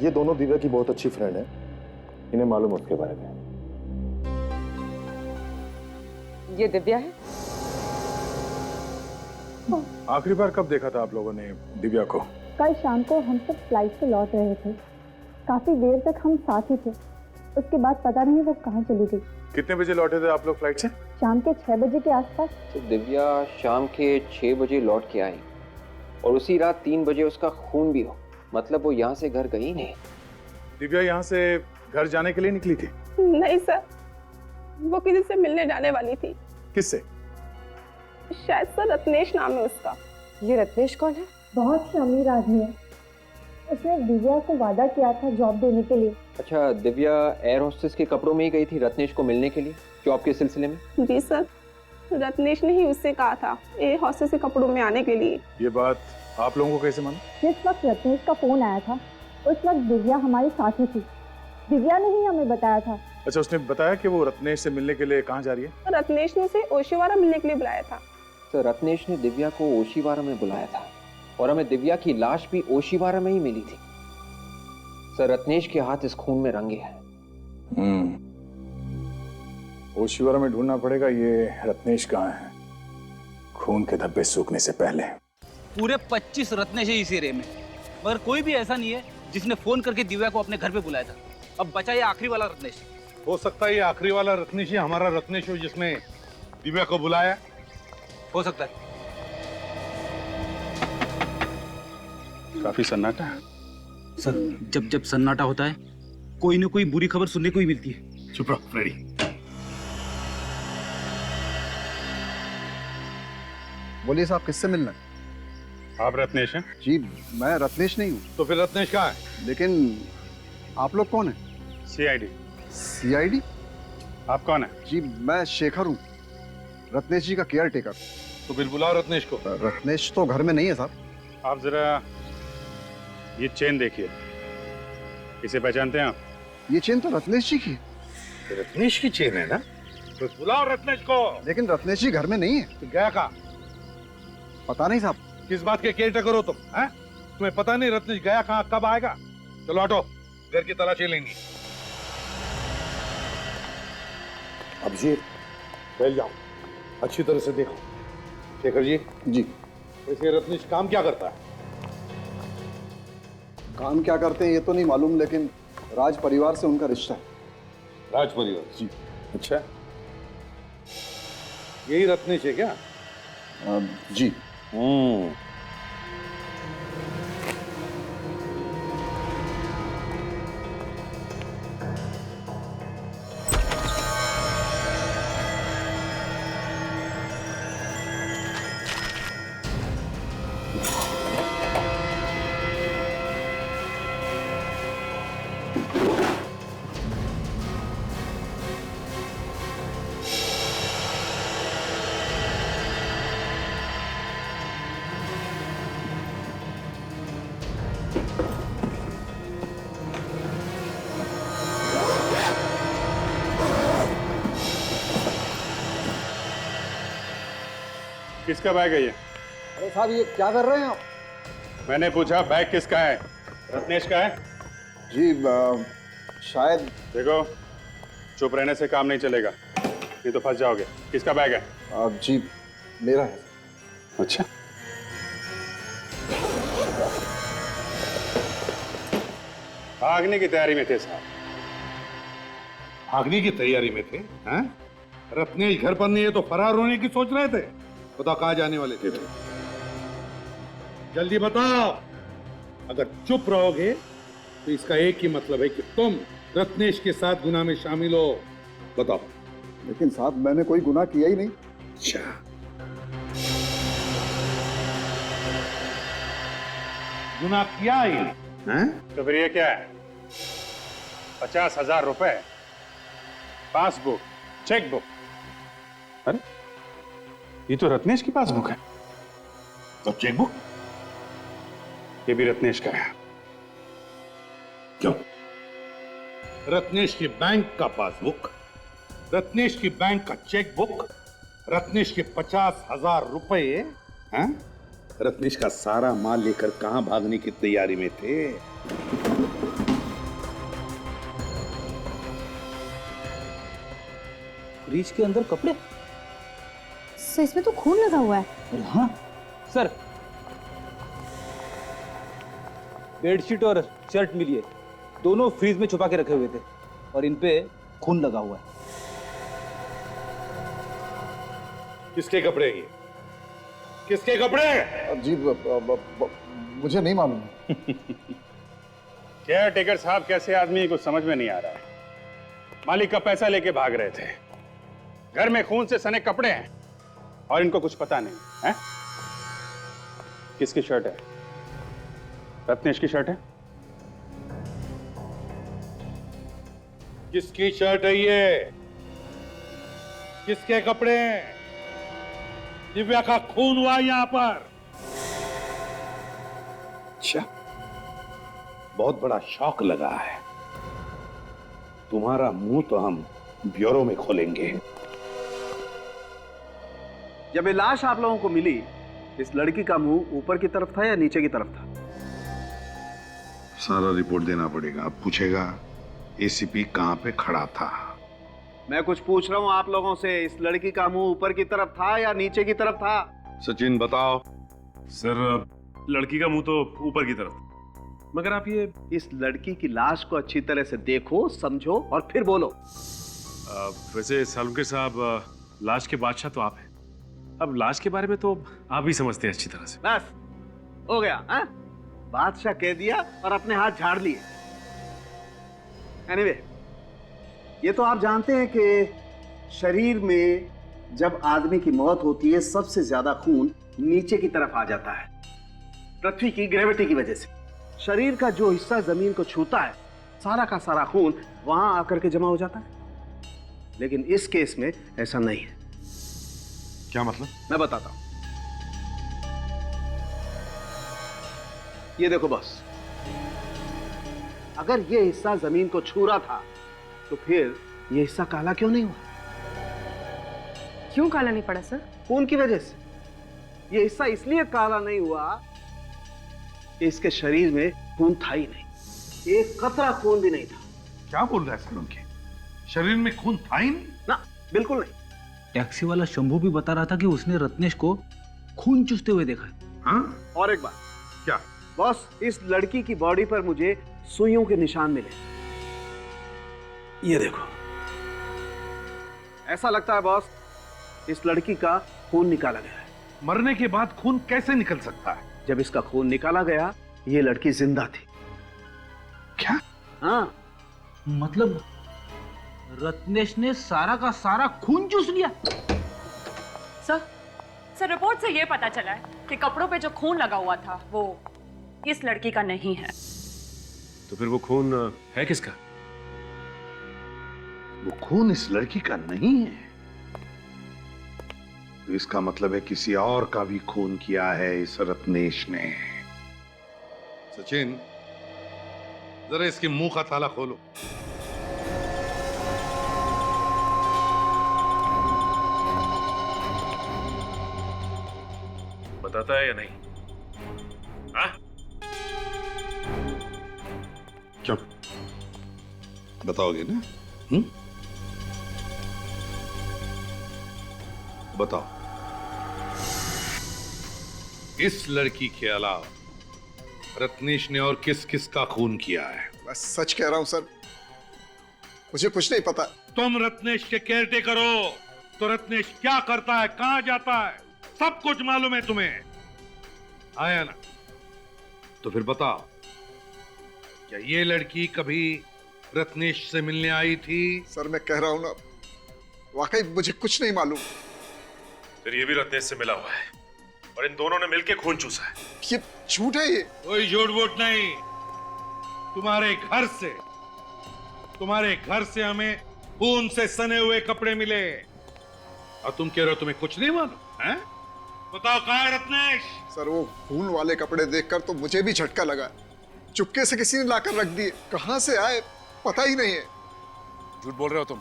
ये दोनों दिव्या की बहुत अच्छी फ्रेंड है, इन्हें मालूम है उसके बारे में। ये दिव्या है? आखिरी बार कब देखा था आप लोगों ने दिव्या को? कल शाम को हम सब फ्लाइट से लौट रहे थे, काफी देर तक हम साथ ही थे। उसके बाद पता नहीं वो कहाँ चली गई। कितने बजे लौटे थे आप लोग फ्लाइट से? शाम के 6 बजे के आसपास। तो दिव्या शाम के 6 बजे लौट के आई और उसी रात 3 बजे उसका खून भी हो, मतलब वो यहाँ से घर गई नहीं। दिव्या यहाँ से घर जाने के लिए निकली थी? नहीं सर, वो किसी से मिलने जाने वाली थी। किससे? शायद सर रत्नेश नाम है उसका। ये रत्नेश कौन है? बहुत ही अमीर आदमी है, उसने दिव्या को वादा किया था जॉब देने के लिए। अच्छा, दिव्या एयर होस्टेस के कपड़ों में ही गई थी रत्नेश को मिलने के लिए जॉब के सिलसिले में? जी सर, रत्नेश ने ही उससे कहा था एयर होस्टेस के कपड़ों में आने के लिए। ये बात आप लोगों को कैसे मालूम? जिस वक्त रत्नेश का फोन आया था उस वक्त दिव्या हमारे साथ ही थी। दिव्या ने ही हमें बताया था। अच्छा, उसने बताया कि वो रत्नेश से मिलने के लिए कहाँ जा रही है? रत्नेश ने उसे ओशिवारा मिलने के लिए बुलाया था। तो रत्नेश ने दिव्या को ओशिवारा में बुलाया था और हमें दिव्या की लाश भी ओशिवारा में ही मिली थी। सर, रत्नेश के हाथ इस खून में रंगे हैं। ओशिवारा में ढूंढना पड़ेगा ये रत्नेश कहाँ है, खून के धब्बे सूखने से पहले। पूरे 25 रत्नेश है इस एरिया में, मगर कोई भी ऐसा नहीं है जिसने फोन करके दिव्या को अपने घर पे बुलाया था। अब बचा ये आखिरी वाला रत्नेश। हो सकता है ये आखिरी वाला रत्नेश ही हमारा रत्नेश हो जिसने दिव्या को बुलाया। हो सकता है। काफी सन्नाटा है। सर, जब जब सन्नाटा होता है कोई ना कोई बुरी खबर सुनने को ही मिलती है। चुप रहो फ्रेडी। बोलिए साहब, किससे मिलना है? आप रत्नेश हैं? जी मैं रत्नेश नहीं हूँ। तो फिर रत्नेश कहाँ है? लेकिन आप लोग कौन हैं? सीआईडी। सीआईडी? आप कौन है? जी मैं शेखर हूँ, रत्नेश जी का केयर टेकर। तो फिर बुलाओ रत्नेश को। रत्नेश तो घर में नहीं है साहब। आप जरा ये चेन देखिए, इसे पहचानते हैं आप? ये चेन तो रत्नेश जी की है। रत्नेश की चेन है ना? तो बुलाओ रत्नेश को। लेकिन रत्नेश जी घर में नहीं है। तो गया कहाँ? पता नहीं साहब। किस बात के केयर टेकर हो तुम? हैं? तुम्हें पता नहीं रत्नेश गया कहाँ, कब आएगा? चलो हटो, घर की तलाशी लेंगे। अभिजीत, फैल जाओ, अच्छी तरह से देखो। शेखर जी। जी। वैसे रत्नेश काम क्या करता है? काम क्या करते हैं ये तो नहीं मालूम, लेकिन राज परिवार से उनका रिश्ता है। राज परिवार? जी। अच्छा, यही रत्नेश है क्या? जी। किसका बैग है ये? अरे साहब ये क्या कर रहे हैं आप? मैंने पूछा बैग किसका है? रत्नेश का है? जी शायद। देखो, चुप रहने से काम नहीं चलेगा, नहीं तो फंस जाओगे। किसका बैग है? जी मेरा है। अच्छा, भागने की तैयारी में थे साहब। भागने की तैयारी में थे? हैं? रत्नेश घर पर नहीं है तो फरार होने की सोच रहे थे? बताओ कहाँ जाने वाले थे? जल्दी बताओ। अगर चुप रहोगे तो इसका एक ही मतलब है कि तुम रत्नेश के साथ गुनाह में शामिल हो। बताओ। लेकिन साहब मैंने कोई गुनाह किया ही नहीं। अच्छा, गुनाह किया ही नहीं? तो फिर ये क्या है? 50,000 रुपए, पासबुक, चेकबुक। अरे ये तो रत्नेश की पासबुक है। तो चेकबुक ये भी रत्नेश का है। क्यों? रत्नेश के बैंक का पासबुक, रत्नेश की बैंक का चेकबुक, रत्नेश के 50,000 रुपए। हैं? रत्नेश का सारा माल लेकर कहां भागने की तैयारी में थे? फ्रिज के अंदर कपड़े? सर इसमें तो खून लगा हुआ है। अरे हाँ सर, बेडशीट और शर्ट मिली है, दोनों फ्रिज में छुपा के रखे हुए थे और इन पे खून लगा हुआ है। किसके कपड़े हैं ये? किसके कपड़े हैं? जी मुझे नहीं मालूम। केयर टेकर साहब कैसे आदमी कुछ समझ में नहीं आ रहा है। मालिक का पैसा लेके भाग रहे थे, घर में खून से सने कपड़े हैं और इनको कुछ पता नहीं है। किसकी शर्ट है? रत्नेश की शर्ट है? किसकी शर्ट है ये? किसके कपड़े हैं? दिव्या का खून हुआ यहां पर। अच्छा, बहुत बड़ा शौक लगा है। तुम्हारा मुंह तो हम ब्यूरो में खोलेंगे। जब ये लाश आप लोगों को मिली, इस लड़की का मुंह ऊपर की तरफ था या नीचे की तरफ था? सारा रिपोर्ट देना पड़ेगा। अब पूछेगा एसीपी कहां पे खड़ा था। मैं कुछ पूछ रहा हूं आप लोगों से, इस लड़की का मुंह ऊपर की तरफ था या नीचे की तरफ था? सचिन बताओ। सर, लड़की का मुंह तो ऊपर की तरफ, मगर आप ये इस लड़की की लाश को अच्छी तरह से देखो, समझो और फिर बोलो। वैसे सालुंके साहब, लाश के बादशाह तो आप हैं। अब लाश के बारे में तो आप ही समझते हैं अच्छी तरह से। बस हो गया, हाँ? बादशाह कह दिया और अपने हाथ झाड़ लिए। एनीवे, ये तो आप जानते हैं कि शरीर में जब आदमी की मौत होती है, सबसे ज्यादा खून नीचे की तरफ आ जाता है, पृथ्वी की ग्रेविटी की वजह से। शरीर का जो हिस्सा जमीन को छूता है, सारा का सारा खून वहां आकर के जमा हो जाता है। लेकिन इस केस में ऐसा नहीं है। क्या मतलब? मैं बताता हूं। ये देखो बस, अगर ये हिस्सा जमीन को छू रहा था तो फिर ये हिस्सा काला क्यों नहीं हुआ? क्यों काला नहीं पड़ा सर? खून की वजह से। ये हिस्सा इसलिए काला नहीं हुआ कि इसके शरीर में खून था ही नहीं, एक कतरा खून भी नहीं था। क्या बोल रहा है सालुंके? शरीर में खून था ही नहीं? ना, बिल्कुल नहीं। टैक्सी वाला शंभू भी बता रहा था कि उसने रत्नेश को खून चूसते हुए देखा है। हाँ? और एक बात। क्या? बॉस, इस लड़की की बॉडी पर मुझे सुइयों के निशान मिले। ये देखो, ऐसा लगता है बॉस इस लड़की का खून निकाला गया है। मरने के बाद खून कैसे निकल सकता है? जब इसका खून निकाला गया, ये लड़की जिंदा थी। क्या? हाँ, मतलब रत्नेश ने सारा का सारा खून चूस लिया? सर रिपोर्ट से ये पता चला है कि कपड़ों पे जो खून लगा हुआ था वो इस लड़की का नहीं है। तो फिर वो खून है किसका? वो खून इस लड़की का नहीं है, तो इसका मतलब है किसी और का भी खून किया है इस रत्नेश ने। सचिन, जरा इसके मुंह का ताला खोलो। बताता है या नहीं? हाँ? क्यों? बताओगे ना? बताओ। इस लड़की के अलावा रत्नेश ने और किस किस का खून किया है? मैं सच कह रहा हूं सर, मुझे कुछ नहीं पता। तुम रत्नेश के केयरटेकर हो, तो रत्नेश क्या करता है, कहां जाता है, सब कुछ मालूम है तुम्हें, आया ना? तो फिर बताओ, क्या ये लड़की कभी रत्नेश से मिलने आई थी? सर मैं कह रहा हूं ना, वाकई मुझे कुछ नहीं मालूम। फिर ये भी रत्नेश से मिला हुआ है और इन दोनों ने मिलकर खून चूसा है। ये झूठ है। ये कोई झूठ वूठ नहीं। तुम्हारे घर से हमें खून से सने हुए कपड़े मिले और तुम कह रहे हो तुम्हें कुछ नहीं मालूम है? बताओ कहाँ है रत्नेश? सर वो खून वाले कपड़े देखकर तो मुझे भी झटका लगा। चुपके से किसी ने लाकर रख दिए, कहां से आए पता ही नहीं है। झूठ बोल रहे हो तुम।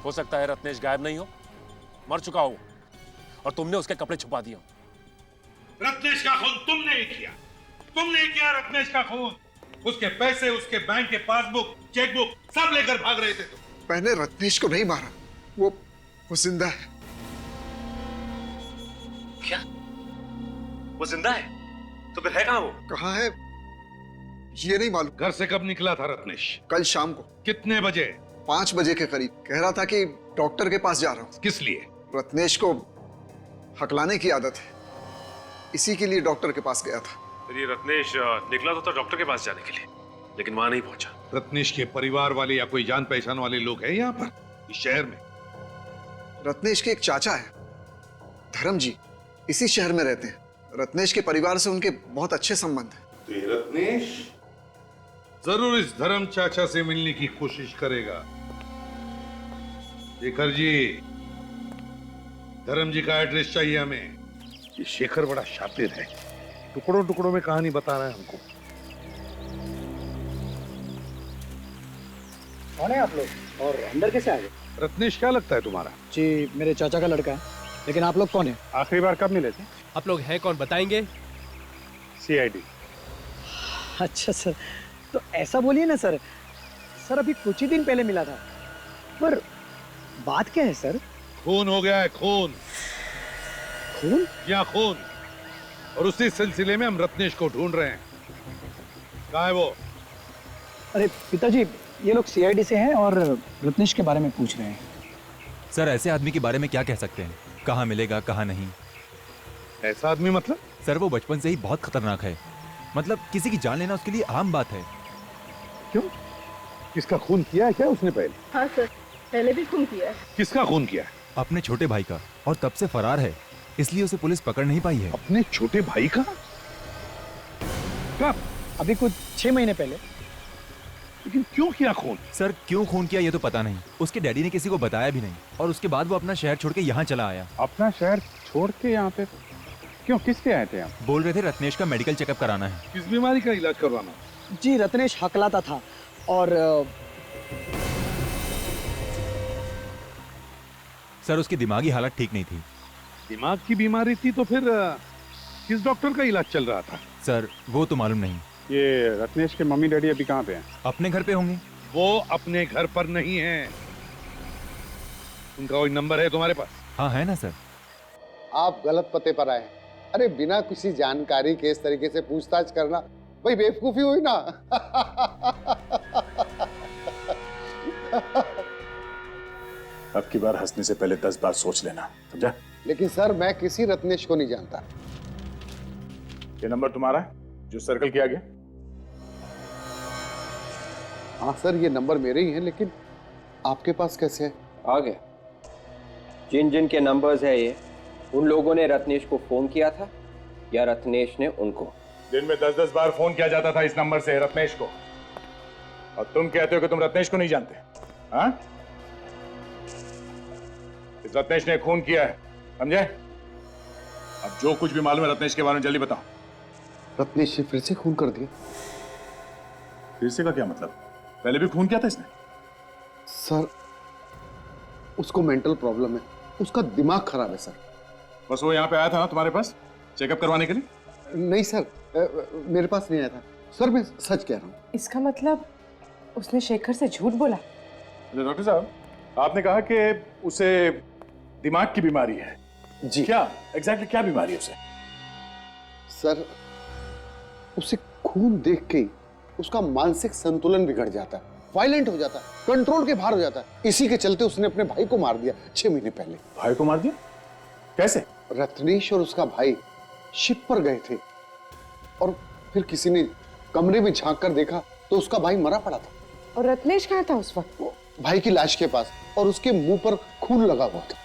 हो सकता है रत्नेश गायब नहीं हो, मर चुका हो और तुमने उसके कपड़े छुपा दिए। रत्नेश का खून तुमने ही किया रत्नेश का खून। उसके पैसे, उसके बैंक के पासबुक, चेकबुक सब लेकर भाग रहे थे तुम। मैंने रत्नेश को नहीं मारा, वो जिंदा है। क्या? वो जिंदा है? तो फिर है कहाँ वो? कहाँ है ये नहीं मालूम। घर से कब निकला था रत्नेश? कल शाम को। कितने बजे? 5 बजे के करीब। कह रहा था कि डॉक्टर के पास जा रहा हूँ। किस लिए? रत्नेश को हकलाने की आदत है, इसी के लिए डॉक्टर के पास गया था। फिर ये रत्नेश निकला तो था डॉक्टर के पास जाने के लिए, लेकिन वहां नहीं पहुंचा। रत्नेश के परिवार वाले या कोई जान पहचान वाले लोग हैं यहाँ पर इस शहर में? रत्नेश के एक चाचा है, धर्म जी, इसी शहर में रहते हैं। रत्नेश के परिवार से उनके बहुत अच्छे संबंध हैं। तो ये रत्नेश जरूर इस धर्म चाचा से मिलने की कोशिश करेगा। शेखर जी, धर्म जी का एड्रेस चाहिए हमें। ये शेखर बड़ा शातिर है, टुकड़ों टुकड़ों में कहानी बता रहा है हमको। कौन है आप लोग और अंदर कैसे आ गए? रत्नेश क्या लगता है तुम्हारा? जी मेरे चाचा का लड़का है, लेकिन आप लोग कौन है? आखिरी बार कब मिले थे? आप लोग हैं कौन बताएंगे? CID। अच्छा सर, तो ऐसा बोलिए ना सर। सर अभी कुछ ही दिन पहले मिला था, पर बात क्या है सर? खून हो गया है, खून। खून? क्या खून? और उसी सिलसिले में हम रत्नेश को ढूंढ रहे हैं। कहाँ है वो? अरे पिताजी, ये लोग CID से हैं और रत्नेश के बारे में पूछ रहे हैं। सर ऐसे आदमी के बारे में क्या कह सकते हैं? कहाँ मिलेगा कहाँ नहीं। ऐसा आदमी मतलब? सर वो बचपन से ही बहुत खतरनाक है, मतलब किसी की जान लेना उसके लिए आम बात है। क्यों? किसका खून किया है क्या उसने पहले? हाँ सर, पहले भी खून किया है। किसका खून किया है? अपने छोटे भाई का, और तब से फरार है, इसलिए उसे पुलिस पकड़ नहीं पाई है। अपने छोटे भाई का? कब? अभी कुछ 6 महीने पहले। लेकिन क्यों किया खून? सर क्यों खून किया ये तो पता नहीं, उसके डैडी ने किसी को बताया भी नहीं, और उसके बाद वो अपना शहर छोड़ के यहाँ चला आया। अपना शहर छोड़ के यहाँ पे क्यों, किस लिए आए थे आप? बोल रहे थे रत्नेश का मेडिकल चेकअप कराना है। किस बीमारी का इलाज करवाना? जी रत्नेश हकलाता था और सर उसकी दिमागी हालत ठीक नहीं थी। दिमाग की बीमारी थी तो फिर किस डॉक्टर का इलाज चल रहा था? सर वो तो मालूम नहीं। ये रत्नेश के मम्मी डैडी अभी कहाँ पे हैं? अपने घर पे होंगे। वो अपने घर पर नहीं है। उनका कोई नंबर है तुम्हारे पास? हाँ है ना सर। आप गलत पते पर आए। अरे बिना किसी जानकारी के इस तरीके से पूछताछ करना भाई बेवकूफी हुई ना। अब की बार हंसने से पहले 10 बार सोच लेना, समझा? लेकिन सर मैं किसी रत्नेश को नहीं जानता। ये नंबर तुम्हारा है जो सर्कल किया गया? हाँ सर ये नंबर मेरे ही है, लेकिन आपके पास कैसे है? आ गया। जिन जिन के नंबर्स है ये, उन लोगों ने रत्नेश को फोन किया था या रत्नेश ने उनको? दिन में 10-10 बार फोन किया जाता था इस नंबर से रत्नेश को, और तुम कहते हो कि तुम रत्नेश को नहीं जानते? हाँ? इस रत्नेश ने खून किया है, समझे? अब जो कुछ भी मालूम है रत्नेश के बारे में जल्दी बताओ। रत्नेश ने फिर से खून कर दिया? फिर से का क्या मतलब? पहले भी खून किया था इसने? सर उसको मेंटल प्रॉब्लम है, उसका दिमाग खराब है सर। बस वो यहाँ पे आया था ना तुम्हारे पास चेकअप करवाने के लिए? नहीं सर, मेरे पास नहीं आया था सर, मैं सच कह रहा हूँ। इसका मतलब उसने शेखर से झूठ बोला? डॉक्टर साहब आपने कहा कि उसे दिमाग की बीमारी है। जी क्या एग्जैक्टली क्या बीमारी है उसे? सर उसे खून देख के ही उसका मानसिक संतुलन बिगड़ जाता है, वायलेंट हो जाता है, कंट्रोल के बाहर हो जाता है। इसी के चलते उसने अपने भाई को मार दिया 6 महीने पहले। भाई को मार दिया? कैसे? रत्नेश और उसका भाई शिप पर गए थे और फिर किसी ने कमरे में झांक कर देखा तो उसका भाई मरा पड़ा था। और रत्नेश कहाँ था उस वक्त? भाई की लाश के पास, और उसके मुंह पर खून लगा हुआ था।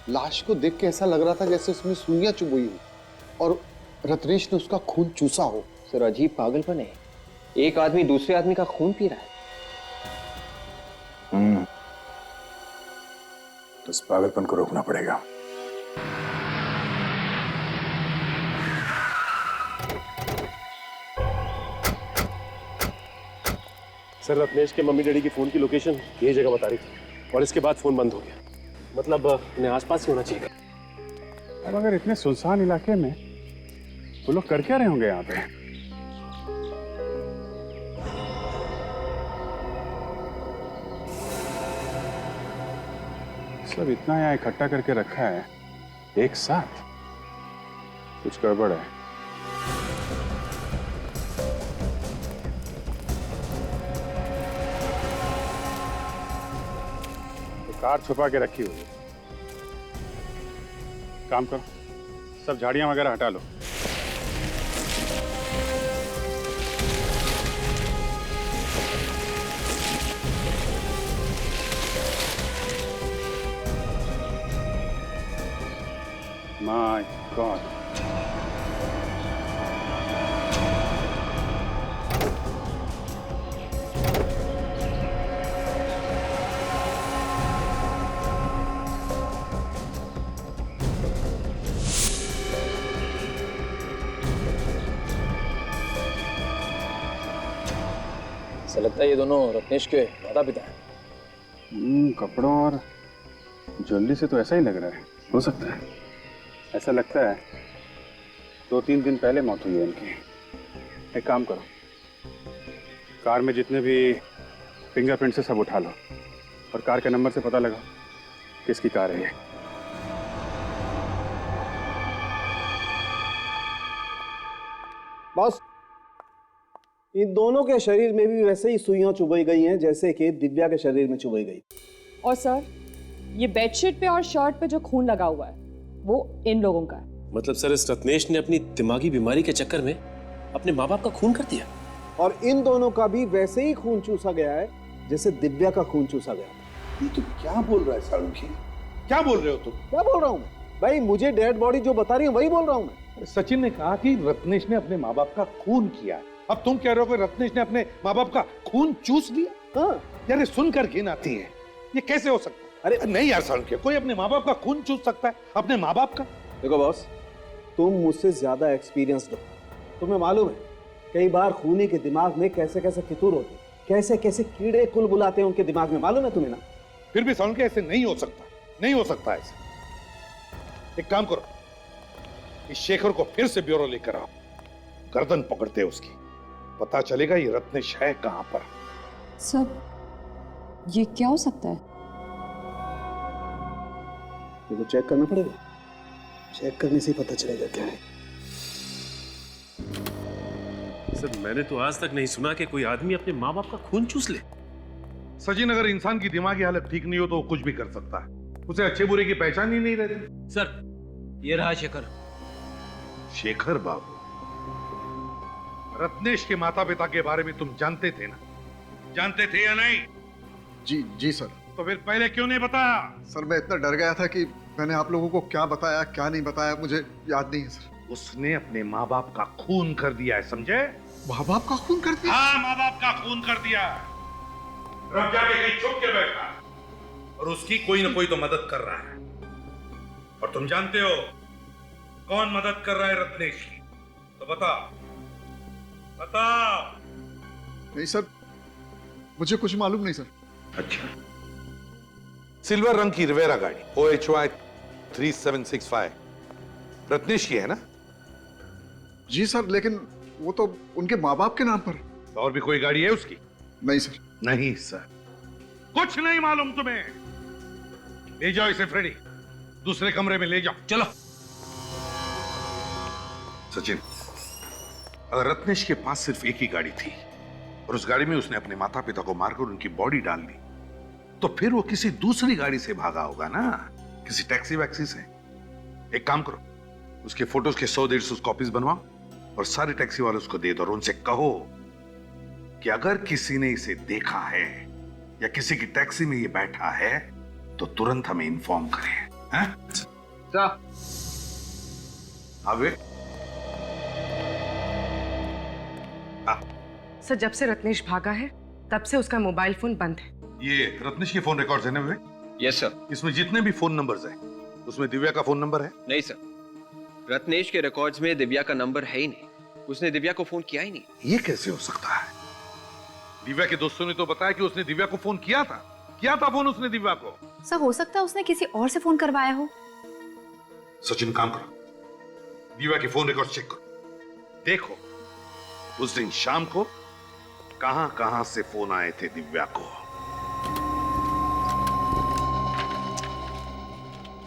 लाश को देख के ऐसा लग रहा था जैसे उसमें सुइयां चुभई हो और रत्नेश ने उसका खून चूसा हो। सर अजीब पागलपन है, एक आदमी दूसरे आदमी का खून पी रहा है। तो इस पागलपन को रोकना पड़ेगा। सर रत्नेश के मम्मी डैडी की फोन की लोकेशन ये जगह बता रही थी, और इसके बाद फोन बंद हो गया। मतलब इन्हें आसपास ही होना चाहिए। अब अगर इतने सुनसान इलाके में वो लोग कर क्या रहे होंगे यहाँ पे? मतलब इतना यहाँ इकट्ठा करके रखा है एक साथ, कुछ गड़बड़ है। तो कार छुपा के रखी हुई है। काम करो, सब झाड़ियां वगैरह हटा लो। My God. ऐसा लगता है ये दोनों रत्नेश के माता पिता हैं। कपड़ों और ज्वेलरी से तो ऐसा ही लग रहा है। हो सकता है, ऐसा लगता है 2-3 दिन पहले मौत हुई है इनकी। एक काम करो, कार में जितने भी फिंगरप्रिंट्स है सब उठा लो और कार के नंबर से पता लगाओ किसकी कार है ये। बॉस, इन दोनों के शरीर में भी वैसे ही सुइयां चुभई गई हैं जैसे कि दिव्या के शरीर में चुभई गई। और सर, ये बेडशीट पे और शर्ट पे जो खून लगा हुआ है वो इन लोगों का है। मतलब सर, इस रत्नेश ने अपनी दिमागी बीमारी के चक्कर में अपने माँ बाप का खून कर दिया। और इन दोनों का भी वैसे ही खून चूसा गया है जैसे दिव्या का खून चूसा गया। ये तो क्या बोल रहा है सालुखी? क्या बोल रहे हो तुम? क्या बोल रहा हूँ मैं? भाई मुझे डेड बॉडी जो बता रही है वही बोल रहा हूँ मैं। सचिन ने कहा कि रत्नेश ने अपने माँ बाप का खून किया, अब तुम कह रहे हो कि रत्नेश ने अपने माँ बाप का खून चूस लिया? हाँ यार, ये सुनकर घिन आती है। ये कैसे हो सकता है? अरे नहीं यार सालुखी, कोई अपने माँ बाप का खून चूस सकता है? अपने माँ बाप का? देखो बॉस, तुम मुझसे ज्यादा एक्सपीरियंस्ड हो, तुम्हें मालूम है कई बार खूनी के दिमाग में कैसे कैसे फितूर होते, कैसे कैसे कीड़े कुल बुलाते हैं उनके दिमाग में, मालूम है तुम्हें ना? फिर भी सालुखी ऐसे नहीं हो सकता, नहीं हो सकता ऐसे। एक काम करो, इस शेखर को फिर से ब्यूरो लेकर आओ, गर्दन पकड़ते हैं उसकी, पता चलेगा ये रत्नेश है कहां पर। सर, ये क्या हो सकता है? ये तो चेक करना पड़ेगा, चेक करने से ही पता चलेगा क्या है। सर, मैंने तो आज तक नहीं सुना कि कोई आदमी अपने माँ बाप का खून चूस ले। सचिन, अगर इंसान की दिमागी हालत ठीक नहीं हो तो वो कुछ भी कर सकता है, उसे अच्छे बुरे की पहचान ही नहीं रहती। सर, ये रहा शेखर। शेखर बाबू, रत्नेश के माता पिता के बारे में तुम जानते थे ना? जानते थे या नहीं? जी सर। तो फिर पहले क्यों नहीं बताया? सर, मैं इतना डर गया था कि मैंने आप लोगों को क्या बताया क्या नहीं बताया मुझे याद नहीं है सर। उसने अपने माँ बाप का खून कर दिया है, समझे? माँ बाप का खून कर दिया? हाँ, माँ बाप का खून कर दिया। रब जाके कहीं छुप के बैठा और उसकी कोई ना कोई तो मदद कर रहा है। और तुम जानते हो कौन मदद कर रहा है रत्नेश की? तो बताओ, बताओ। नहीं सर, मुझे कुछ मालूम नहीं सर। अच्छा, सिल्वर रंग की रिवेरा गाड़ी OHY 3765 रत्नेश की है ना? जी सर, लेकिन वो तो उनके माँ बाप के नाम पर। और भी कोई गाड़ी है उसकी? नहीं सर। नहीं सर, कुछ नहीं मालूम तुम्हें। ले जाओ इसे फ्रेडी, दूसरे कमरे में ले जाओ। चलो। सचिन, अगर रत्नेश के पास सिर्फ एक ही गाड़ी थी और उस गाड़ी में उसने अपने माता पिता को मारकर उनकी बॉडी डाल दी, तो फिर वो किसी दूसरी गाड़ी से भागा होगा ना, किसी टैक्सी वैक्सी से। एक काम करो, उसके फोटोज के 100-150 कॉपीज बनवाओ और सारे टैक्सी वालों को दे दो और उनसे कहो कि अगर किसी ने इसे देखा है या किसी की टैक्सी में ये बैठा है तो तुरंत हमें इन्फॉर्म करें। हैं? आवे। सर, जब से रत्नेश भागा है तब से उसका मोबाइल फोन बंद है। ये रत्नेश के फोन रिकॉर्ड्स है ना वे? Yes sir. इसमें जितने भी फोन नंबर्स हैं उसमें दिव्या का फोन नंबर है? नहीं सर, रत्नेश के रिकॉर्ड्स में दिव्या का नंबर है ही नहीं। उसने दिव्या को फोन किया ही नहीं। ये कैसे हो सकता है? दिव्या के दोस्तों ने तो बताया कि उसने दिव्या को फोन किया था फोन उसने दिव्या को। सर, हो सकता है उसने किसी और से फोन करवाया हो। सचिन, काम करो, दिव्या के फोन रिकॉर्ड चेक करो, देखो उस दिन शाम को कहां से फोन आए थे दिव्या को।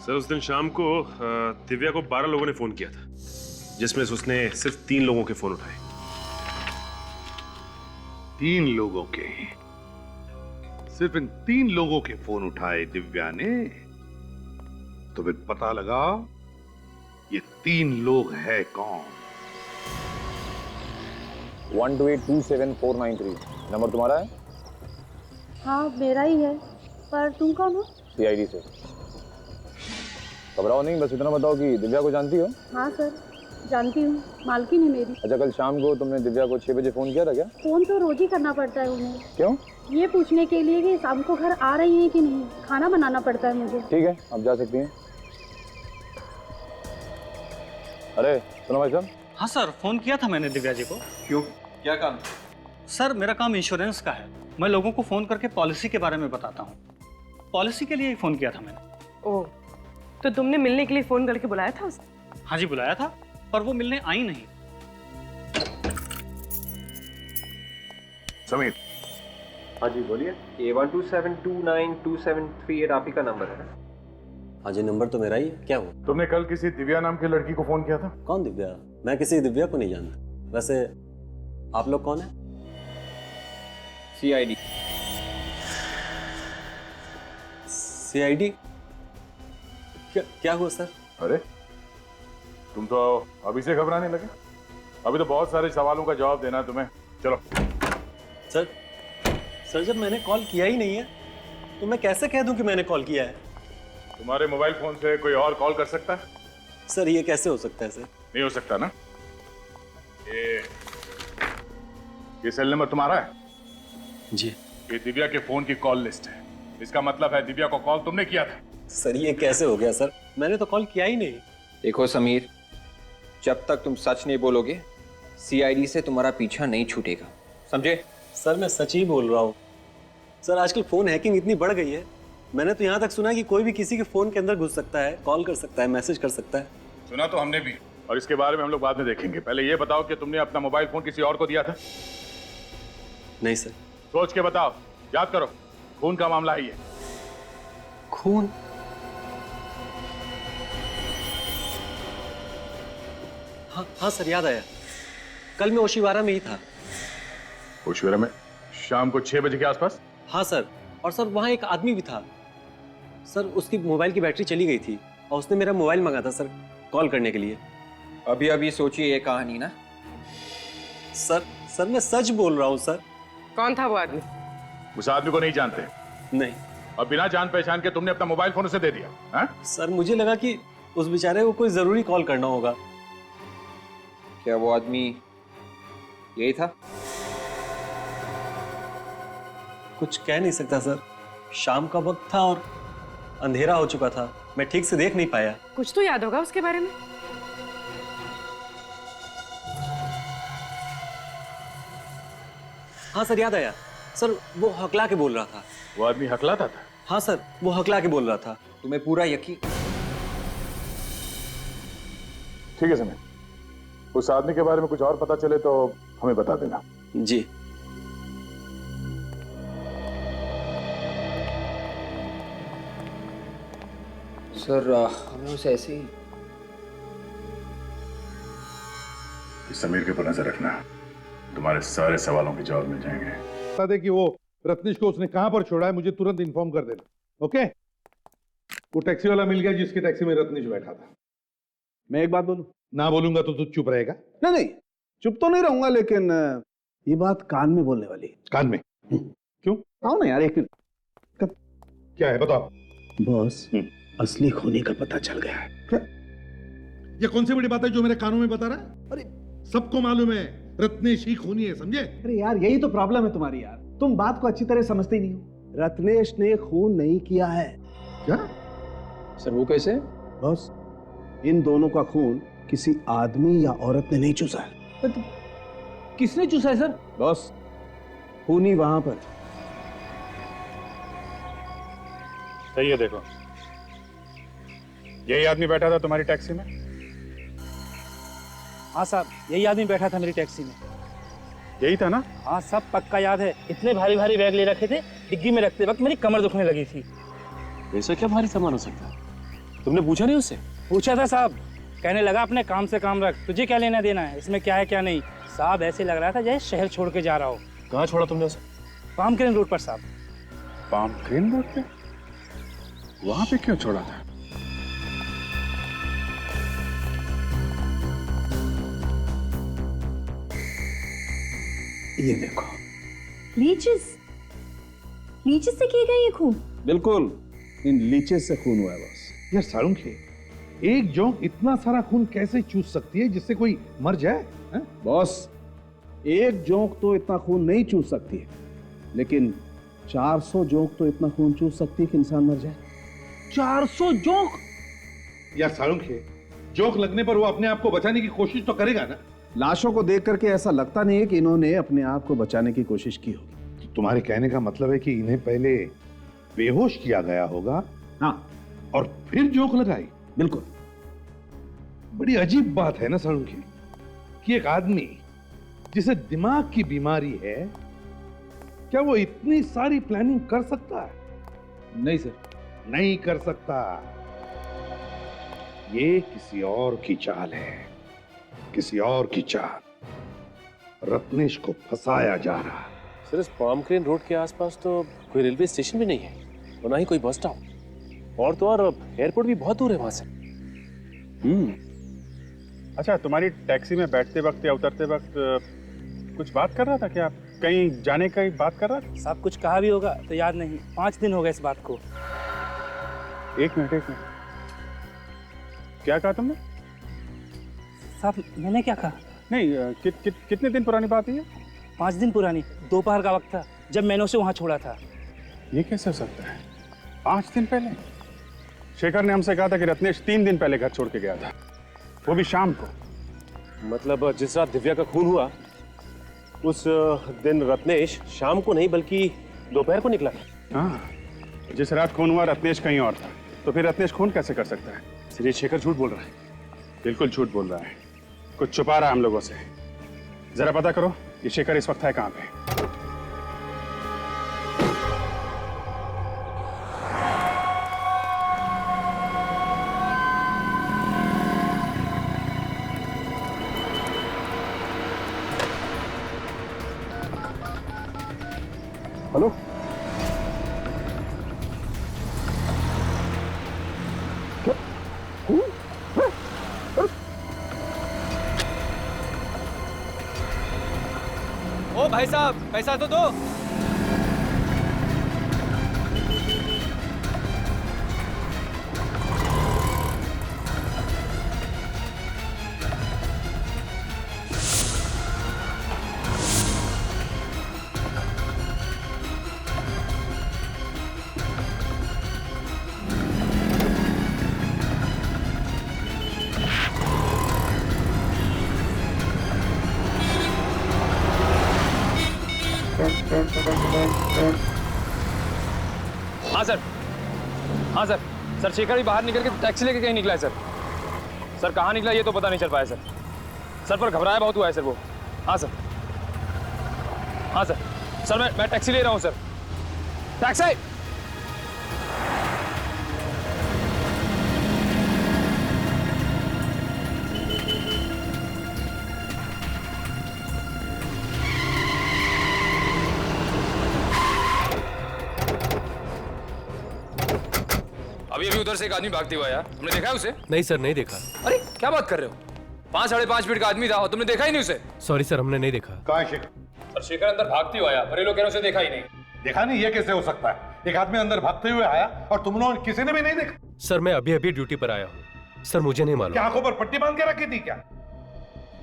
सर उस दिन शाम को दिव्या को 12 लोगों ने फोन किया था, जिसमें से उसने सिर्फ 3 लोगों के फोन उठाए। 3 लोगों के? सिर्फ इन 3 लोगों के फोन उठाए दिव्या ने? तो फिर पता लगा ये 3 लोग है कौन? 1282749 नंबर तुम्हारा है? हाँ मेरा ही है, पर तुम कौन हो? सीआईडी से। घबराओ नहीं, बस इतना बताओ कि दिव्या को जानती हो? हाँ सर जानती हूँ, मालकिन है मेरी। अच्छा, कल शाम को तुमने दिव्या को 6 बजे फोन किया था क्या? फोन तो रोज ही करना पड़ता है उन्हें। क्यों? ये पूछने के लिए कि शाम को घर आ रही हैं कि नहीं, खाना बनाना पड़ता है मुझे। ठीक है, आप जा सकती हैं। अरे सुनो भाई साहब। हाँ सर, फोन किया था मैंने दिव्या जी को। क्यों? क्या काम? सर मेरा काम इंश्योरेंस का है। मैं लोगों को फोन करके पॉलिसी के बारे में बताता हूँ। पॉलिसी के लिए ही फोन किया था मैंने। ओह, तो तुमने मिलने के लिए फोन करके बुलाया था उसे? हाँ जी बुलाया था, पर वो मिलने आई नहीं। समीर। हाँ जी बोलिए। A127292738 आप ही का नंबर है। हाँ जी नंबर तो मेरा ही है। क्या हुआ? तुमने कल किसी दिव्या नाम की लड़की को फोन किया था? कौन दिव्या? मैं किसी दिव्या को नहीं जानता। वैसे आप लोग कौन है? सीआईडी। सीआईडी? क्या हुआ सर? अरे तुम तो अभी से घबराने लगे। अभी तो बहुत सारे सवालों का जवाब देना है तुम्हें। चलो। सर जब मैंने कॉल किया ही नहीं है तो मैं कैसे कह दूं कि मैंने कॉल किया है? तुम्हारे मोबाइल फोन से कोई और कॉल कर सकता है? सर ये कैसे हो सकता है सर? नहीं हो सकता ना। ये सेल नंबर तुम्हारा है? जी। ये दिव्या के फोन की कॉल लिस्ट है। इसका मतलब है दिव्या को कॉल तुमने किया था। सर ये कैसे हो गया सर? मैंने तो कॉल किया ही नहीं। देखो समीर, जब तक तुम सच नहीं बोलोगे सीआईडी से तुम्हारा पीछा नहीं छूटेगा, समझे? सर मैं सच ही बोल रहा हूँ। सर आजकल फोन हैकिंग इतनी बढ़ गई है, मैंने तो यहाँ तक सुना कि कोई भी किसी के फोन के अंदर घुस सकता है, कॉल कर सकता है, मैसेज कर सकता है। सुना तो हमने भी, और इसके बारे में हम लोग बाद में देखेंगे। पहले ये बताओ कि तुमने अपना मोबाइल फोन किसी और को दिया था? नहीं सर। सोच के बताओ, याद करो, खून का मामला है ये। खून? हाँ सर याद आया, कल मैं ओशिवारा में ही था। ओशिवारा में? शाम को 6 बजे के आसपास? हाँ सर, और सर वहाँ एक आदमी भी था। सर उसकी मोबाइल की बैटरी चली गई थी और उसने मेरा मोबाइल मंगा था सर कॉल करने के लिए। अभी अभी सोचिए ये कहानी ना। सर मैं सच बोल रहा हूँ सर। कौन था वो आदमी? उस आदमी को नहीं जानते? नहीं। और बिना जान पहचान के तुमने अपना मोबाइल फोन उसे दे दिया? हा? सर मुझे लगा कि उस बेचारे को कोई जरूरी कॉल करना होगा। क्या वो आदमी यही था? कुछ कह नहीं सकता सर, शाम का वक्त था और अंधेरा हो चुका था, मैं ठीक से देख नहीं पाया। कुछ तो याद होगा उसके बारे में। हाँ सर याद आया, सर वो हकला के बोल रहा था। वो आदमी हकलाता था? हाँ सर वो हकला के बोल रहा था। तुम्हें पूरा यकीन? ठीक है समीर, उस आदमी के बारे में कुछ और पता चले तो हमें बता देना। जी। सर हमें उसे ऐसे ही। समीर के ऊपर नजर रखना, तुम्हारे सारे सवालों के जवाब मिल जाएंगे। बता दे कि वो रत्नेश को उसने कहां पर छोड़ा है, मुझे तुरंत इन्फॉर्म कर देना। ओके? वो टैक्सी वाला मिल गया जिसकी टैक्सी में रत्नेश बैठा था। मैं एक बात बोलूं? ना बोलूंगा तो तू चुप रहेगा? नहीं चुप तो नहीं रहूंगा, लेकिन ये बात कान में बोलने वाली। कान में? क्यों? आओ ना यार एक मिनट। क्या है बताओ। बॉस असली खूनी का पता चल गया है। क्या? ये कौन सी बड़ी बात है जो मेरे कानों में बता रहा है? अरे सबको मालूम है रत्नेश ही खूनी है, समझे? अरे यार यही तो प्रॉब्लम है तुम्हारी यार, तुम बात को अच्छी तरह समझते ही नहीं हो। रत्नेश ने खून नहीं किया है। क्या? सर वो कैसे? बॉस इन दोनों का खून किसी आदमी या औरत ने नहीं चूसा है। किसने चूसा है सर? बॉस खूनी वहां पर। सही है, देखो यही आदमी बैठा था तुम्हारी टैक्सी में? हाँ साहब यही आदमी बैठा था मेरी टैक्सी में। यही था ना? हाँ सब पक्का याद है। इतने भारी भारी बैग ले रखे थे, डिग्गी में रखते वक्त मेरी कमर दुखने लगी थी। ऐसा क्या भारी सामान हो सकता है? तुमने पूछा नहीं उससे? पूछा था साहब, कहने लगा अपने काम से काम रख, तुझे क्या लेना देना है, इसमें क्या है क्या नहीं। साहब ऐसे लग रहा था जैसे शहर छोड़ के जा रहा हो। कहाँ छोड़ा तुमने उसे? पाम क्रेन रोड पर साहब। पाम क्रेन रोड पे? वहां पे क्यों छोड़ा था? ये देखो, लीचेस से किए गए ये खून? बिल्कुल, इन लीचेस से खून हुआ है बस। यार सालुंखे, एक जोंक इतना सारा खून कैसे चूस सकती है जिससे कोई मर जाए? बॉस, एक जोंक तो इतना खून नहीं चूस सकती है, लेकिन 400 जोंक तो इतना खून चूस सकती है कि इंसान मर जाए। 400 जोंक? यार सालुंखे, जोंक लगने पर वो अपने आप को बचाने की कोशिश तो करेगा ना? लाशों को देख करके ऐसा लगता नहीं है कि इन्होंने अपने आप को बचाने की कोशिश की होगी। तो तुम्हारे कहने का मतलब है कि इन्हें पहले बेहोश किया गया होगा, हाँ, और फिर जोंक लगाई? बिल्कुल। बड़ी अजीब बात है ना सालुंखे, कि एक आदमी जिसे दिमाग की बीमारी है, क्या वो इतनी सारी प्लानिंग कर सकता है? नहीं सर, नहीं कर सकता। ये किसी और की चाल है, किसी और की चाल। रत्नेश को फंसाया जा रहा है। सर, इस पाम क्रेन रोड के आसपास तो कोई रेलवे स्टेशन भी नहीं है और ना ही कोई बस स्टॉप, और तो और एयरपोर्ट भी बहुत दूर है वहां से। अच्छा, तुम्हारी टैक्सी में बैठते वक्त या उतरते वक्त कुछ बात कर रहा था क्या? कहीं जाने का बात कर रहा था? साहब कुछ कहा भी होगा तो याद नहीं, 5 दिन हो गए इस बात को। एक मिनट, क्या कहा तुमने? साहब मैंने क्या कहा? नहीं, कितने दिन पुरानी बात है ये? 5 दिन पुरानी, दोपहर का वक्त था जब मैंने उसे वहां छोड़ा था। ये कैसे हो सकता है? 5 दिन पहले? शेखर ने हमसे कहा था कि रत्नेश 3 दिन पहले घर छोड़ के गया था, वो भी शाम को। मतलब जिस रात दिव्या का खून हुआ उस दिन रत्नेश शाम को नहीं बल्कि दोपहर को निकला। हाँ, जिस रात खून हुआ रत्नेश कहीं और था, तो फिर रत्नेश खून कैसे कर सकता है? सिर्फ शेखर झूठ बोल रहा है। बिल्कुल झूठ बोल रहा है, कुछ छुपा रहा है हम लोगों से। जरा पता करो ये शेखर इस वक्त है कहां पे। हेलो, ओ भाई साहब, पैसा तो दो। हाँ सर, हाँ सर। सर शेखर भी बाहर निकल के टैक्सी लेके कहीं निकला है सर। सर कहाँ निकला ये तो पता नहीं चल पाया सर। सर पर घबराया बहुत हुआ है सर वो। हाँ सर, हाँ सर। सर मैं टैक्सी ले रहा हूँ सर। टैक्सी। अभी उधर से एक आदमी भागते हुआ यार, तुमने देखा है उसे? नहीं सर, नहीं देखा। अरे क्या बात कर रहे हो? 5-5.5 फीट का आदमी था और तुमने देखा ही नहीं उसे? सॉरी सर, हमने नहीं देखा। कहाँ है शेखर? सर शेखर अंदर भागते हुआ आया, पर ये लोग कह रहे उसे देखा ही नहीं। देखा नहीं? ये कैसे हो सकता है? एक आदमी अंदर भागते हुए आया और तुम लोग किसी ने भी नहीं देखा? सर मैं अभी अभी ड्यूटी पर आया हूँ सर, मुझे नहीं मालूम। क्या आंखों पर पट्टी बांध के रखी थी क्या?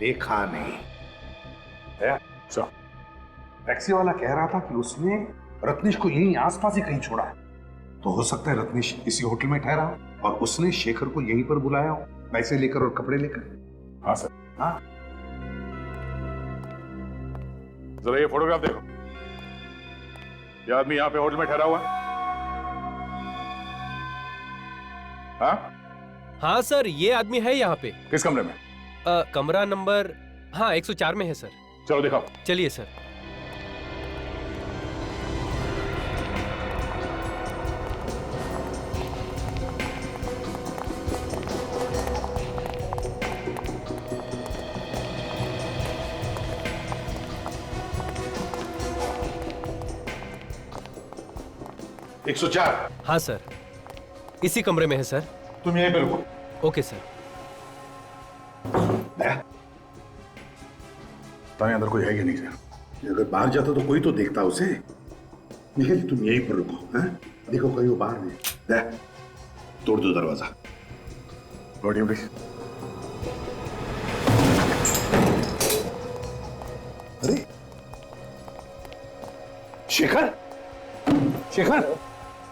देखा नहीं है? टैक्सी वाला कह रहा था कि उसने रत्नेश को यहीं आसपास ही कहीं छोड़ा है, तो हो सकता है रत्नेश इसी होटल में ठहरा और उसने शेखर को यहीं पर बुलाया हो, पैसे लेकर और कपड़े लेकर। हाँ सर। हाँ, जरा ये फोटोग्राफ देखो। ये आदमी यहाँ पे होटल में ठहरा हुआ है? हाँ हाँ सर, ये आदमी है यहाँ पे। किस कमरे में? कमरा नंबर 104 में है सर। चलो दिखाओ। चलिए सर। 104। हाँ सर, इसी कमरे में है सर। तुम यहीं पे रुको। Okay sir. ताने अंदर कोई है कि नहीं सर? अगर बाहर जाता तो कोई तो देखता उसे। निखिल तुम यहीं पर रुको। हैं? देखो कोई वो बाहर नहीं। दे, तोड़ दो दरवाजा। लौटिए प्लीज। अरे शेखर, शेखर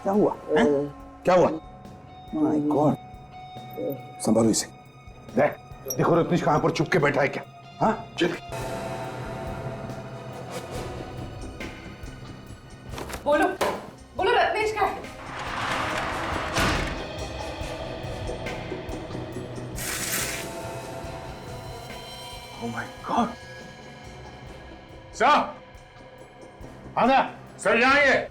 क्या हुआ? क्या हुआ? माय गॉड, संभालो इसे। देखो रत्नेश कहां पर छुप के बैठा है क्या? हाँ चल। बोलो बोलो, रत्नेश का है? Oh my God! सर, आजा, सर यहाँ आइए।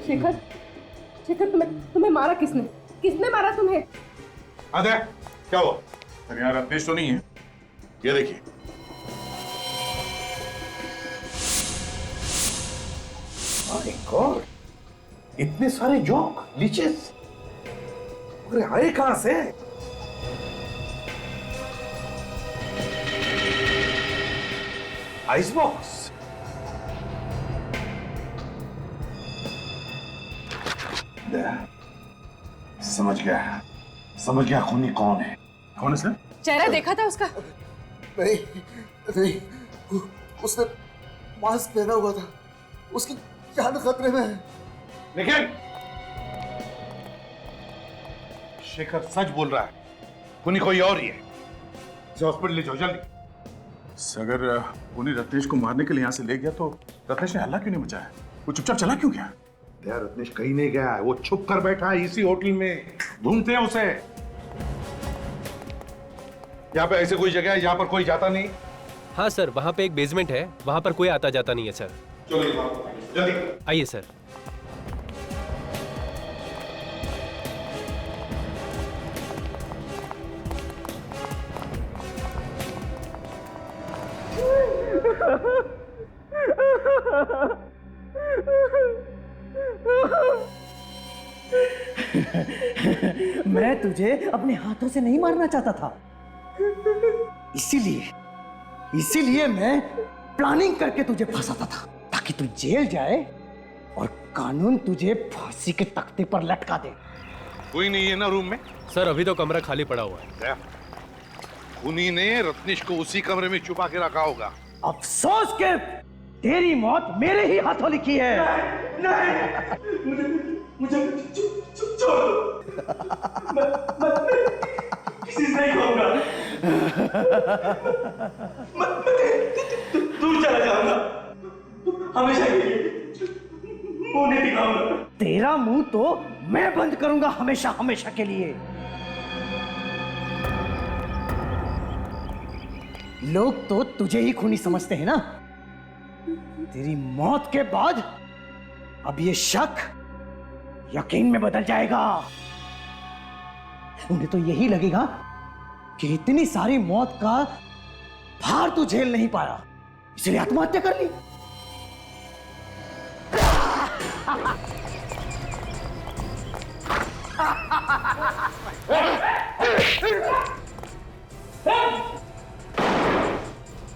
शेखर, शेखर तुम्हें मारा किसने? किसने मारा तुम्हें? आजा, क्या हुआ? सर यहाँ रत्नेश तो नहीं है। ये देखिए। My God! इतने सारे जोक, लीचेस, अरे आए कहां से? Ice box. समझ गया खूनी कौन है। कौन है सर? चेहरा देखा था उसका? नहीं, उसने मास्क पहना हुआ था, उसकी जान खतरे में है। लेकिन शेखर सच बोल रहा है, खूनी कोई और ही है। इसे हॉस्पिटल ले जाओ जल्दी। अगर खूनी रत्नेश को मारने के लिए यहाँ से ले गया तो रत्नेश ने हल्ला क्यों नहीं मचाया? वो चुपचाप चला क्यों गया? यार रत्नेश कहीं नहीं गया है, वो छुप कर बैठा है इसी होटल में। ढूंढते हैं उसे। यहाँ पे ऐसे कोई जगह है जहाँ पर कोई जाता नहीं? हाँ सर, वहाँ पे एक बेसमेंट है, वहाँ पर कोई आता जाता नहीं है सर। चलो जल्दी आइए सर। मैं तुझे अपने हाथों से नहीं मारना चाहता था, इसीलिए मैं प्लानिंग करके तुझे फंसाता था ताकि तू जेल जाए और कानून तुझे फांसी के तख्ते पर लटका दे। कोई नहीं है ना रूम में? सर अभी तो कमरा खाली पड़ा हुआ है। खूनी ने रत्नेश को उसी कमरे में छुपा के रखा होगा। अफसोस के तेरी मौत मेरे ही हाथों लिखी है। नहीं, मुझे छोड़। मैं किसी से नहीं कहूंगा। मैं दूर चला जाऊंगा, हमेशा के लिए मुंह नहीं दिखाऊंगा। तेरा मुंह तो मैं बंद करूंगा हमेशा हमेशा के लिए। लोग तो तुझे ही खूनी समझते हैं ना। तेरी मौत के बाद अब ये शक यकीन में बदल जाएगा। उन्हें तो यही लगेगा कि इतनी सारी मौत का भार तू झेल नहीं पाया, इसलिए आत्महत्या कर ली।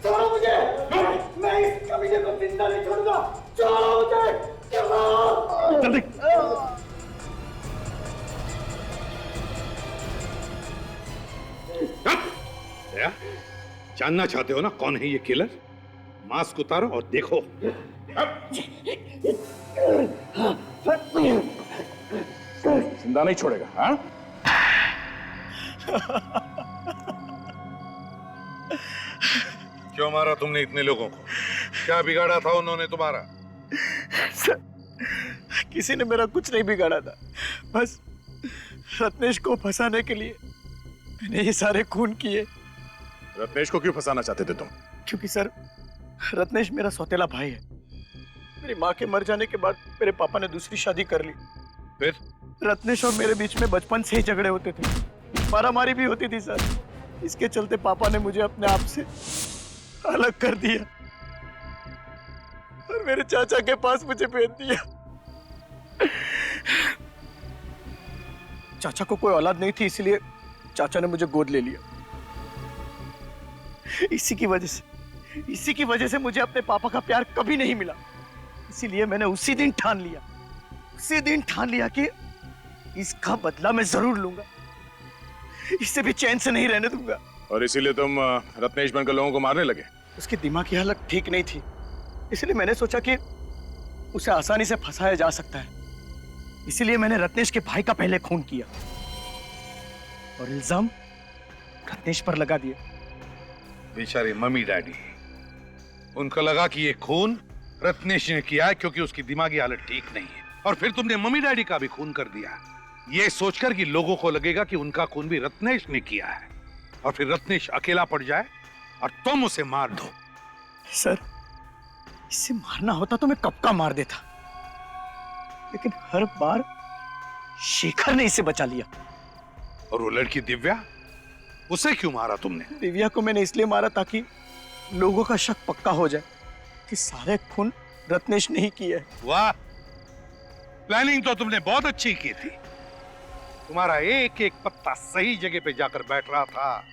छोड़ो मुझे, मैं इस कमीने को जिंदा नहीं छोड़ूंगा। छोड़ो मुझे, जल्दी। जानना चाहते हो ना कौन है ये किलर? मास्क उतारो और देखो। जिंदा नहीं छोड़ेगा। हाँ? क्यों मारा तुमने इतने लोगों को? क्या बिगाड़ा था उन्होंने तुम्हारा? सर, किसी ने मेरा कुछ नहीं बिगाड़ा था, बस रत्नेश को फंसाने के लिए मैंने ये सारे खून किए। रत्नेश को क्यों फंसाना चाहते थे तुम? क्योंकि सर, रत्नेश मेरा सौतेला भाई है। मेरी माँ के मर जाने के बाद मेरे पापा ने दूसरी शादी कर ली। फिर रत्नेश और मेरे बीच में बचपन से ही झगड़े होते थे, मारामारी भी होती थी सर। इसके चलते पापा ने मुझे अपने आप से अलग कर दिया और मेरे चाचा के पास मुझे भेज दिया। चाचा को कोई औलाद नहीं थी, इसलिए चाचा ने मुझे गोद ले लिया। इसी की वजह से मुझे अपने पापा का प्यार कभी नहीं मिला। इसीलिए मैंने उसी दिन ठान लिया कि इसका बदला मैं जरूर लूंगा। इससे भी चैन से नहीं रहने दूंगा। और इसीलिए तुम रत्नेश बनकर लोगों को मारने लगे? उसकी दिमाग की हालत ठीक नहीं थी, इसलिए मैंने सोचा कि उसे आसानी से फंसाया जा सकता है। इसीलिए मैंने रत्नेश के भाई का पहले खून किया और इल्जाम रत्नेश पर लगा दिया। बेचारे मम्मी डैडी, उनको लगा कि ये खून रत्नेश ने किया है क्योंकि उसकी दिमागी हालत ठीक नहीं है, और फिर तुमने मम्मी डैडी का भी खून कर दिया, ये सोचकर कि लोगों को लगेगा कि उनका खून भी रत्नेश ने किया है, और फिर रत्नेश अकेला पड़ जाए और तुम उसे मार दो। सर, इसे मारना होता तो मैं कब का मार देता, लेकिन हर बार शेखर ने इसे बचा लिया। और वो लड़की दिव्या, उसे क्यों मारा तुमने? दिव्या को मैंने इसलिए मारा ताकि लोगों का शक पक्का हो जाए कि सारे खून रत्नेश नहीं किए। वाह, प्लानिंग तो तुमने बहुत अच्छी की थी। तुम्हारा एक एक पत्ता सही जगह पे जाकर बैठ रहा था,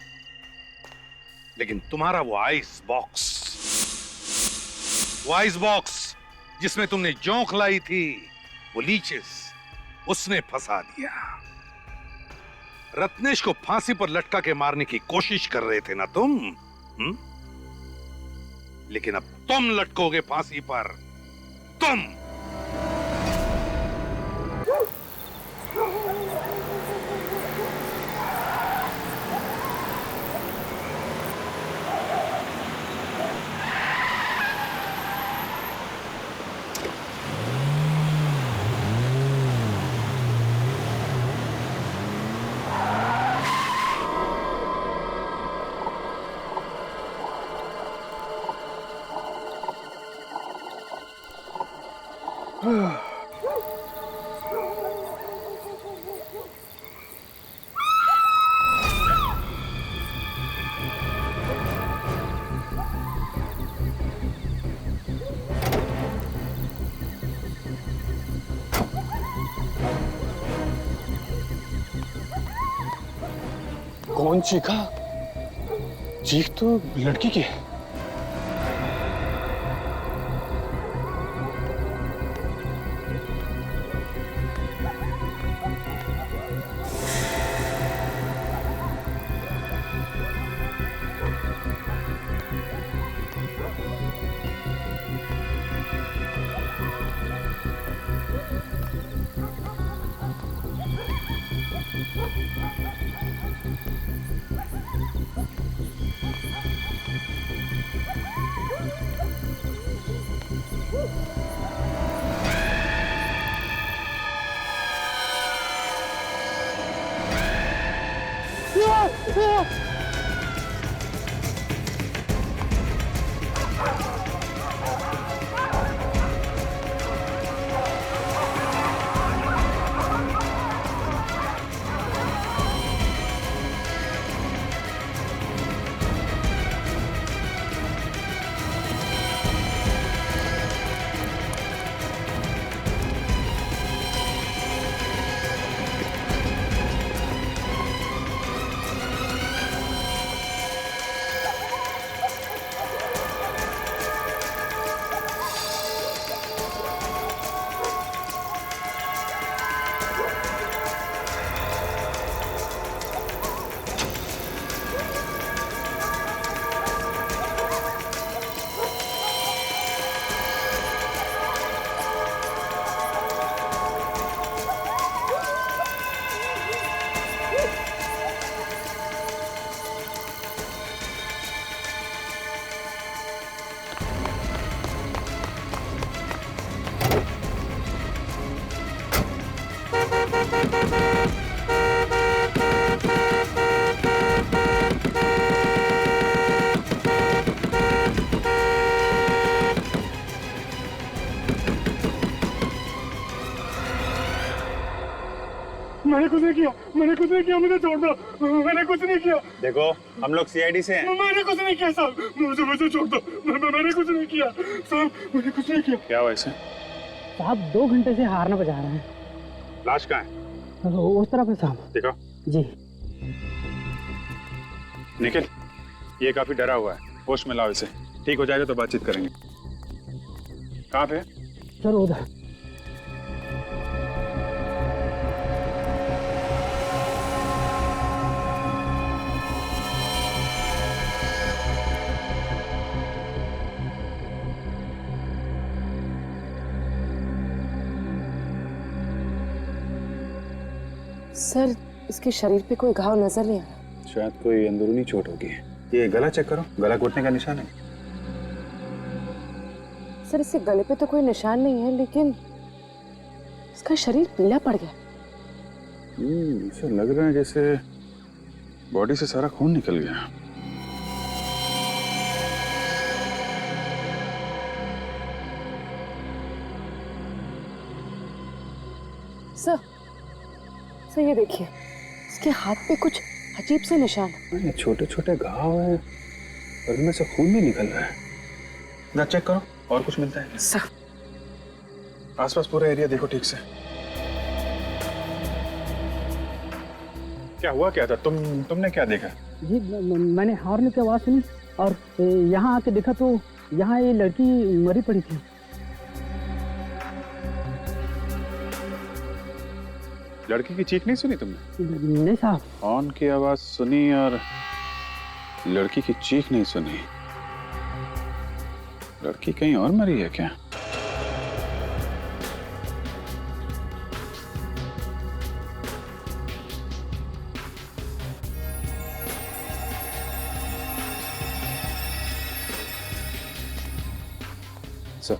लेकिन तुम्हारा वो आइस बॉक्स जिसमें तुमने जोंक लाई थी, वो लीचेस, उसने फंसा दिया। रत्नेश को फांसी पर लटका के मारने की कोशिश कर रहे थे ना तुम? लेकिन अब तुम लटकोगे फांसी पर, तुम। कौन चीखा? चीख तो लड़की की है। मैंने कुछ नहीं किया, मैंने कुछ नहीं किया, मुझे छोड़ दो, मैंने कुछ नहीं किया। देखो हम लोग सीआईडी से हैं। मैंने कुछ नहीं किया साहब, मुझे छोड़ दो, मैंने कुछ नहीं किया साहब, मैंने कुछ नहीं किया। क्या हुआ इसे? साहब 2 घंटे से हारना बजा रहे हैं। लाश कहाँ है? उस तरफ है साहब। देखो जी। निखिल, ये काफी डरा हुआ है, होश में लाओ इसे, ठीक हो जाएगा तो बातचीत करेंगे। कहाँ पे? सर उधर। सर इसके शरीर पे कोई घाव नजर नहीं आ रहा। शायद कोई अंदरूनी चोट होगी। ये गला चेक करो, गला घोटने का निशान है। सर इससे गले पे तो कोई निशान नहीं है, लेकिन इसका शरीर पीला पड़ गया। इसे लग रहा है जैसे बॉडी से सारा खून निकल गया। सर ये देखिए, इसके हाथ पे कुछ अजीब से निशान है। ये छोटे छोटे घाव हैं और इनमें से खून भी निकल रहा है। ना चेक करो और कुछ मिलता है। सर आसपास पूरा एरिया देखो ठीक से। क्या हुआ क्या था? तुमने क्या देखा? जी मैंने हॉर्न की आवाज़ सुनी और यहाँ आके देखा तो यहाँ ये लड़की मरी पड़ी थी। लड़की की चीख नहीं सुनी तुमने? नहीं साहब। हॉर्न की आवाज सुनी और लड़की की चीख नहीं सुनी। लड़की कहीं और मरी है क्या? सर,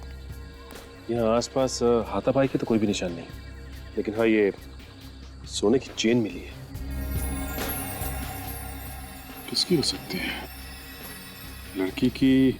यहाँ आसपास हाथापाई की तो कोई भी निशान नहीं, लेकिन हाँ ये सोने की चेन मिली है। किसकी हो सकती है? लड़की की